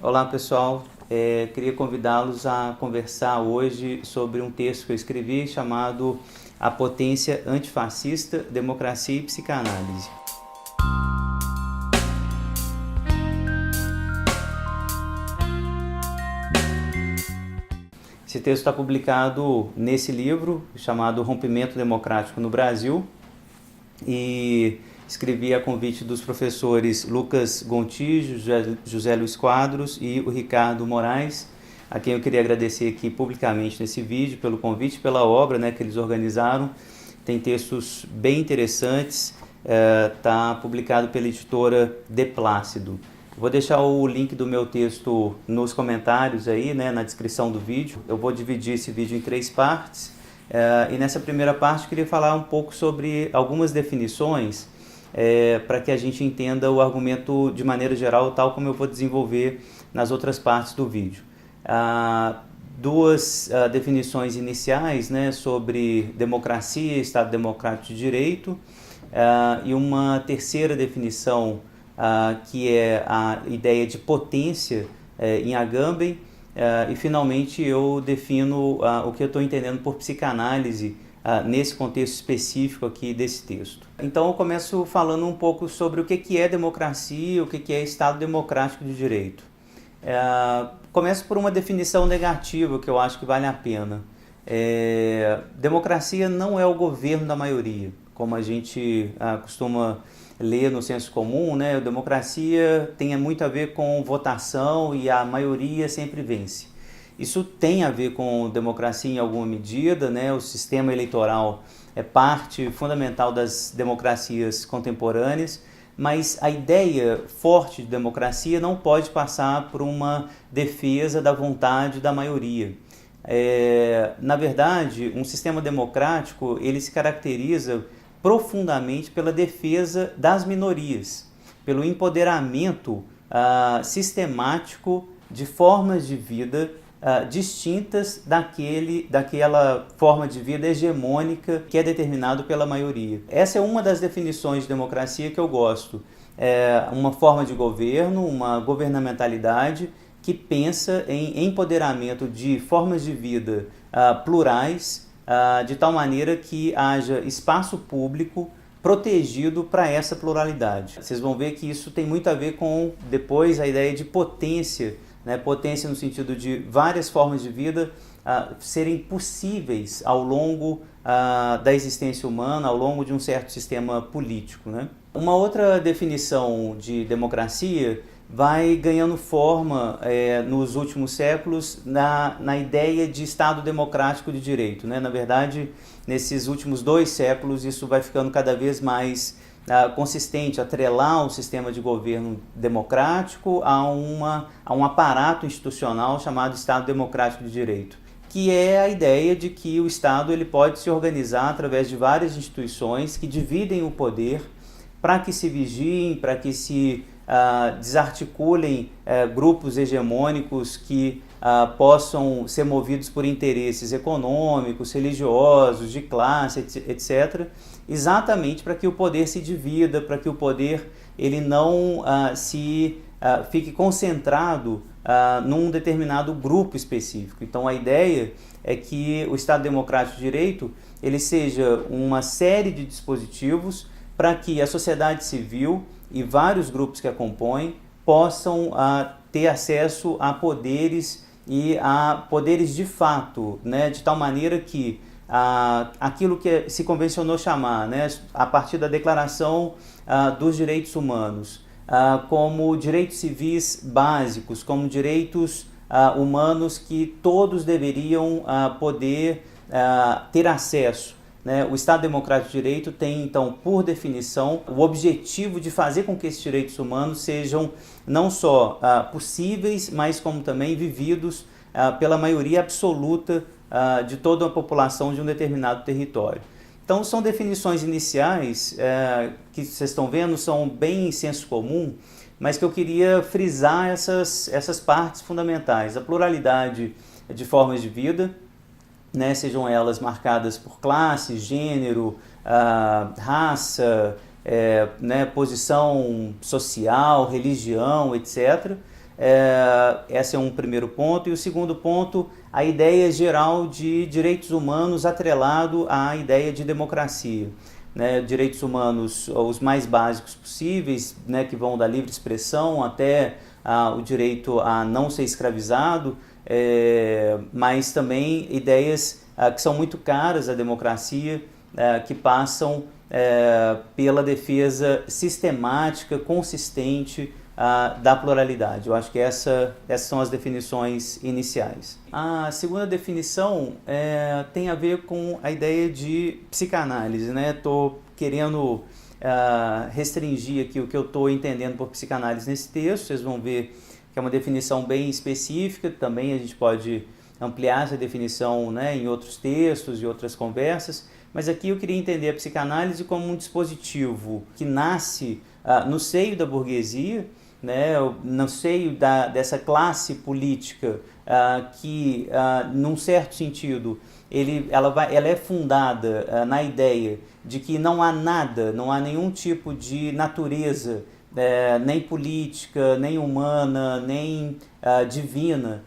Olá pessoal, queria convidá-los a conversar hoje sobre um texto que eu escrevi chamado A Potência Antifascista, Democracia e Psicanálise. Esse texto está publicado nesse livro chamado Rompimento Democrático no Brasil e escrevi a convite dos professores Lucas Gontijo, José Luiz Quadros e o Ricardo Moraes, a quem eu queria agradecer aqui publicamente nesse vídeo pelo convite, pela obra que eles organizaram. Tem textos bem interessantes, está publicado pela editora De Plácido. Vou deixar o link do meu texto nos comentários aí, na descrição do vídeo. Eu vou dividir esse vídeo em 3 partes. E nessa primeira parte eu queria falar um pouco sobre algumas definições para que a gente entenda o argumento de maneira geral, tal como eu vou desenvolver nas outras partes do vídeo. Duas definições iniciais sobre democracia, Estado Democrático de Direito, e uma terceira definição que é a ideia de potência em Agamben, e finalmente eu defino o que eu estou entendendo por psicanálise nesse contexto específico aqui desse texto. Então eu começo falando um pouco sobre o que é democracia, o que é Estado Democrático de Direito. Começo por uma definição negativa que eu acho que vale a pena. Democracia não é o governo da maioria, como a gente costuma ler no senso comum, Democracia tem muito a ver com votação e a maioria sempre vence. Isso tem a ver com democracia em alguma medida, O sistema eleitoral é parte fundamental das democracias contemporâneas, mas a ideia forte de democracia não pode passar por uma defesa da vontade da maioria. Na verdade, um sistema democrático ele se caracteriza profundamente pela defesa das minorias, pelo empoderamento sistemático de formas de vida distintas daquela forma de vida hegemônica que é determinado pela maioria. Essa é uma das definições de democracia que eu gosto. É uma forma de governo, uma governamentalidade que pensa em empoderamento de formas de vida plurais, de tal maneira que haja espaço público protegido para essa pluralidade. Vocês vão ver que isso tem muito a ver com, depois, a ideia de potência, potência no sentido de várias formas de vida serem possíveis ao longo da existência humana, ao longo de um certo sistema político. Uma outra definição de democracia vai ganhando forma nos últimos séculos na ideia de Estado Democrático de Direito. Na verdade, nesses últimos 2 séculos, isso vai ficando cada vez mais consistente, atrelar um sistema de governo democrático a um aparato institucional chamado Estado Democrático de Direito, que é a ideia de que o Estado ele pode se organizar através de várias instituições que dividem o poder para que se vigiem, para que se desarticulem grupos hegemônicos que possam ser movidos por interesses econômicos, religiosos, de classe, etc., exatamente para que o poder se divida, para que o poder ele não fique concentrado num determinado grupo específico. Então a ideia é que o Estado Democrático de Direito ele seja uma série de dispositivos para que a sociedade civil e vários grupos que a compõem possam ter acesso a poderes e a poderes de fato, de tal maneira que aquilo que se convencionou chamar, a partir da Declaração dos Direitos Humanos, como direitos civis básicos, como direitos humanos que todos deveriam poder ter acesso. O Estado Democrático de Direito tem, então, por definição, o objetivo de fazer com que esses direitos humanos sejam não só possíveis, mas como também vividos pela maioria absoluta de toda a população de um determinado território. Então, são definições iniciais que vocês estão vendo, são bem em senso comum, mas que eu queria frisar essas partes fundamentais. A pluralidade de formas de vida, sejam elas marcadas por classe, gênero, raça, posição social, religião, etc. Esse é um primeiro ponto. E o segundo ponto, a ideia geral de direitos humanos atrelado à ideia de democracia. Né, direitos humanos os mais básicos possíveis, né, que vão da livre expressão até o direito a não ser escravizado, mas também ideias que são muito caras à democracia, que passam pela defesa sistemática, consistente da pluralidade. Eu acho que essas são as definições iniciais. A segunda definição tem a ver com a ideia de psicanálise, né? Estou querendo restringir aqui o que eu estou entendendo por psicanálise nesse texto. Vocês vão ver que é uma definição bem específica. Também a gente pode ampliar essa definição, né, em outros textos e outras conversas. Mas aqui eu queria entender a psicanálise como um dispositivo que nasce no seio da burguesia, né, no seio dessa classe política que, num certo sentido, ela é fundada na ideia de que não há nada, não há nenhum tipo de natureza, nem política, nem humana, nem divina,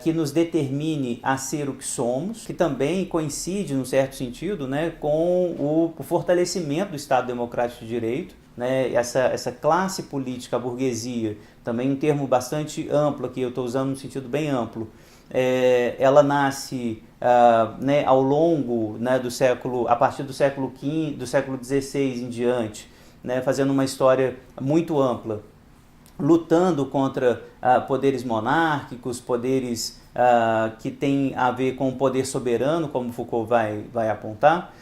que nos determine a ser o que somos, que também coincide, num certo sentido, né, com o fortalecimento do Estado Democrático de Direito. Né, essa classe política, a burguesia, também um termo bastante amplo aqui, eu estou usando no sentido bem amplo, ela nasce né, ao longo, né, do século, a partir do século XV, do século XVI em diante, né, fazendo uma história muito ampla, lutando contra poderes monárquicos, poderes que têm a ver com o poder soberano, como Foucault vai apontar.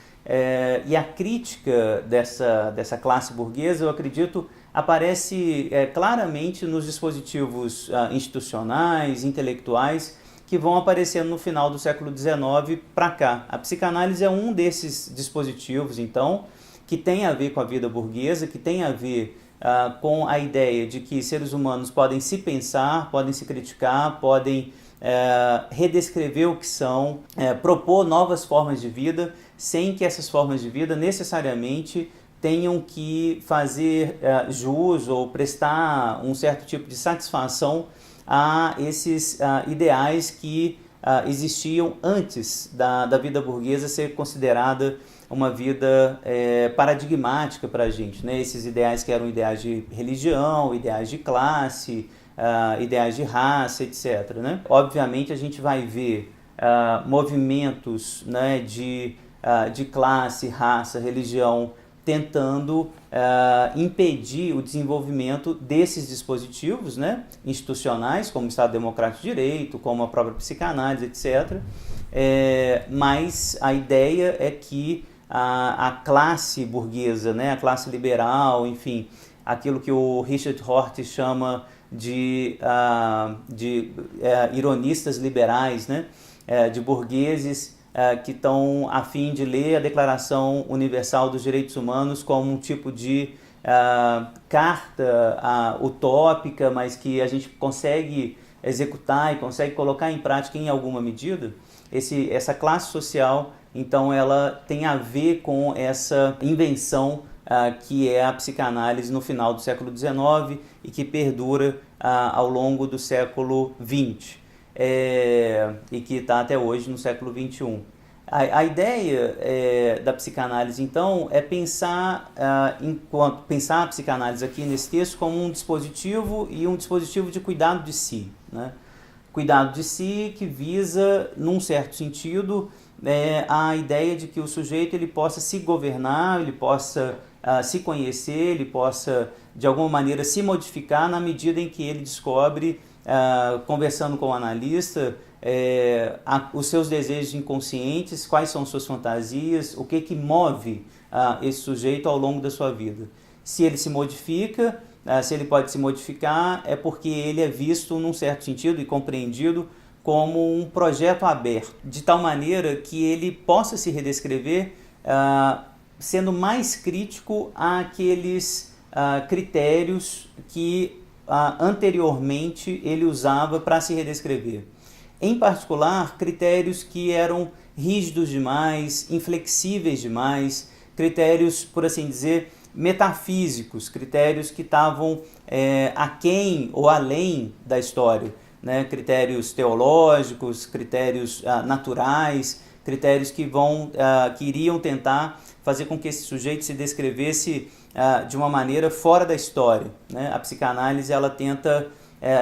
E a crítica dessa classe burguesa, eu acredito, aparece claramente nos dispositivos institucionais, intelectuais, que vão aparecendo no final do século XIX para cá. A psicanálise é um desses dispositivos, então, que tem a ver com a vida burguesa, que tem a ver com a ideia de que seres humanos podem se pensar, podem se criticar, podem redescrever o que são, propor novas formas de vida, sem que essas formas de vida necessariamente tenham que fazer jus ou prestar um certo tipo de satisfação a esses ideais que existiam antes da vida burguesa ser considerada uma vida paradigmática para a gente, né? Esses ideais que eram ideais de religião, ideais de classe, ideais de raça, etc. Né? Obviamente a gente vai ver movimentos, né, de classe, raça, religião, tentando impedir o desenvolvimento desses dispositivos, né, institucionais, como o Estado Democrático de Direito, como a própria psicanálise, etc. Mas a ideia é que a classe burguesa, né, a classe liberal, enfim, aquilo que o Richard Rorty chama de ironistas liberais, né, de burgueses que estão a fim de ler a Declaração Universal dos Direitos Humanos como um tipo de carta utópica, mas que a gente consegue executar e consegue colocar em prática em alguma medida. Essa classe social, então, ela tem a ver com essa invenção que é a psicanálise no final do século XIX e que perdura ao longo do século XX. E que está até hoje no século XXI. A ideia da psicanálise, então, é pensar a psicanálise aqui nesse texto como um dispositivo e um dispositivo de cuidado de si, né? Cuidado de si que visa, num certo sentido, a ideia de que o sujeito ele possa se governar, ele possa se conhecer, ele possa, de alguma maneira, se modificar na medida em que ele descobre, conversando com o analista, os seus desejos inconscientes, quais são suas fantasias, o que move esse sujeito ao longo da sua vida. Se ele se modifica, se ele pode se modificar, é porque ele é visto, num certo sentido, e compreendido como um projeto aberto, de tal maneira que ele possa se redescrever sendo mais crítico àqueles critérios que anteriormente ele usava para se redescrever. Em particular, critérios que eram rígidos demais, inflexíveis demais, critérios, por assim dizer, metafísicos, critérios que estavam aquém ou além da história, né? Critérios teológicos, critérios naturais, critérios que iriam tentar fazer com que esse sujeito se descrevesse de uma maneira fora da história, né? A psicanálise ela tenta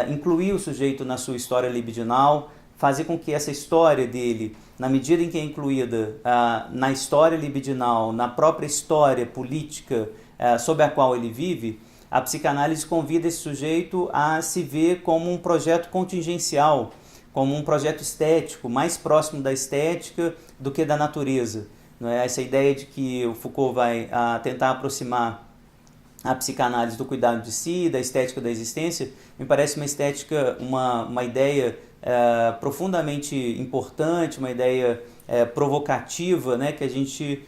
incluir o sujeito na sua história libidinal, fazer com que essa história dele, na medida em que é incluída na história libidinal, na própria história política sob a qual ele vive, a psicanálise convida esse sujeito a se ver como um projeto contingencial, como um projeto estético, mais próximo da estética do que da natureza. Não é? Essa ideia de que o Foucault vai tentar aproximar a psicanálise do cuidado de si, da estética da existência, me parece uma estética, uma ideia profundamente importante, uma ideia provocativa, né, que a gente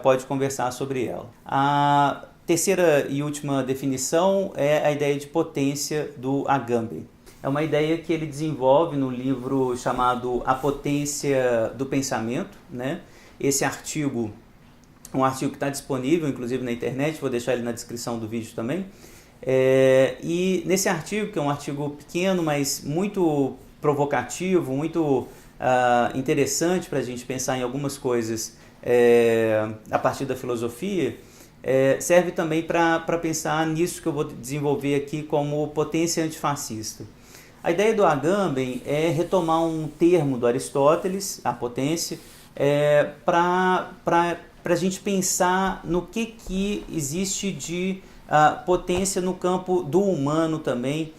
pode conversar sobre ela. A terceira e última definição é a ideia de potência do Agamben. É uma ideia que ele desenvolve no livro chamado A Potência do Pensamento, né? Esse artigo, um artigo que está disponível, inclusive na internet, vou deixar ele na descrição do vídeo também. E nesse artigo, que é um artigo pequeno, mas muito provocativo, muito interessante para a gente pensar em algumas coisas a partir da filosofia, serve também para pensar nisso que eu vou desenvolver aqui como potência antifascista. A ideia do Agamben é retomar um termo do Aristóteles, a potência, para a gente pensar no que existe de potência no campo do humano também,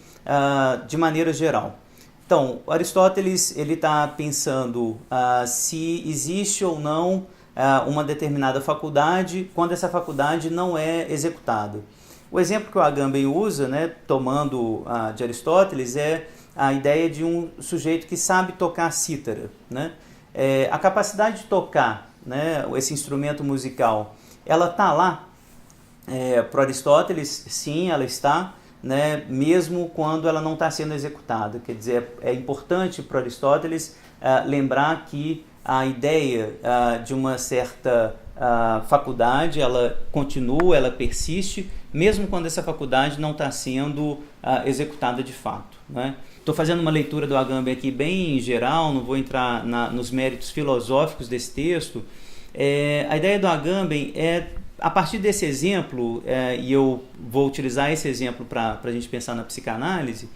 de maneira geral. Então, Aristóteles está pensando se existe ou não uma determinada faculdade quando essa faculdade não é executada. O exemplo que o Agamben usa, né, tomando de Aristóteles, é a ideia de um sujeito que sabe tocar cítara, né? A capacidade de tocar, né, esse instrumento musical, ela está lá? Para Aristóteles, sim, ela está, né, mesmo quando ela não está sendo executada. Quer dizer, é importante para Aristóteles lembrar que a ideia de uma certa faculdade, ela continua, ela persiste, mesmo quando essa faculdade não está sendo executada de fato, né? Estou fazendo uma leitura do Agamben aqui bem geral, não vou entrar nos méritos filosóficos desse texto. A ideia do Agamben a partir desse exemplo, e eu vou utilizar esse exemplo para a gente pensar na psicanálise,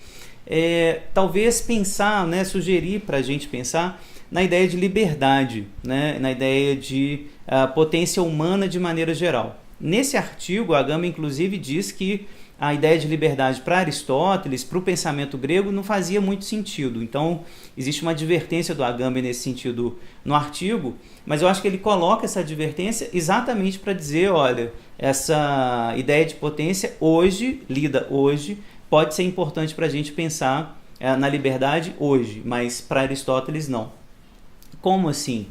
talvez pensar, né, sugerir para a gente pensar na ideia de liberdade, né, na ideia de potência humana de maneira geral. Nesse artigo, Agamben inclusive diz que a ideia de liberdade para Aristóteles, para o pensamento grego, não fazia muito sentido. Então, existe uma advertência do Agamben nesse sentido no artigo, mas eu acho que ele coloca essa advertência exatamente para dizer, olha, essa ideia de potência hoje, lida hoje, pode ser importante para a gente pensar na liberdade hoje, mas para Aristóteles não. Como assim?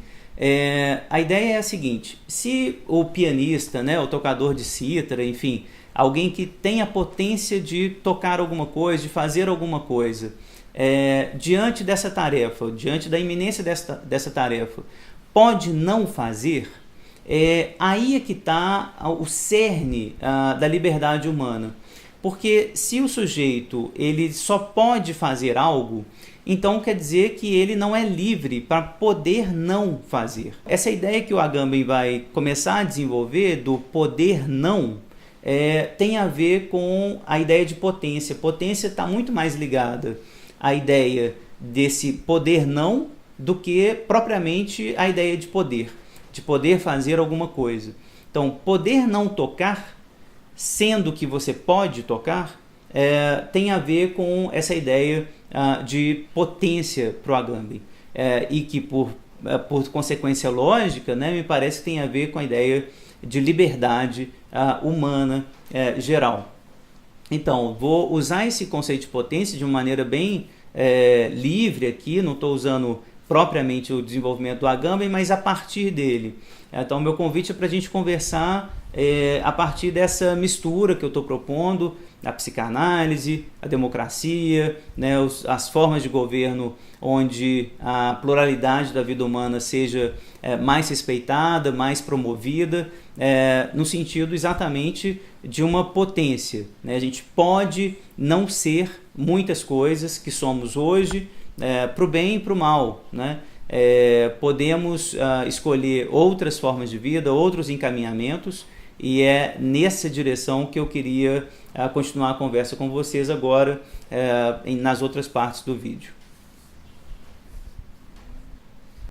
A ideia é a seguinte: se o pianista, né, o tocador de cítara, enfim, alguém que tem a potência de tocar alguma coisa, de fazer alguma coisa, diante dessa tarefa, diante da iminência dessa tarefa, pode não fazer, aí é que está o cerne da liberdade humana. Porque se o sujeito ele só pode fazer algo, então quer dizer que ele não é livre para poder não fazer. Essa ideia que o Agamben vai começar a desenvolver do poder não tem a ver com a ideia de potência. Potência está muito mais ligada à ideia desse poder não do que propriamente a ideia de poder fazer alguma coisa. Então, poder não tocar, sendo que você pode tocar, tem a ver com essa ideia de potência para o Agamben, e que por consequência lógica, né, me parece que tem a ver com a ideia de liberdade humana geral. Então, vou usar esse conceito de potência de uma maneira bem livre aqui, não estou usando propriamente o desenvolvimento do Agamben, mas a partir dele. Então, meu convite é para a gente conversar a partir dessa mistura que eu estou propondo, a psicanálise, a democracia, né, as formas de governo onde a pluralidade da vida humana seja mais respeitada, mais promovida, no sentido exatamente de uma potência, né? A gente pode não ser muitas coisas que somos hoje, para o bem e para o mal, né? Podemos escolher outras formas de vida, outros encaminhamentos, e é nessa direção que eu queria continuar a conversa com vocês agora nas outras partes do vídeo.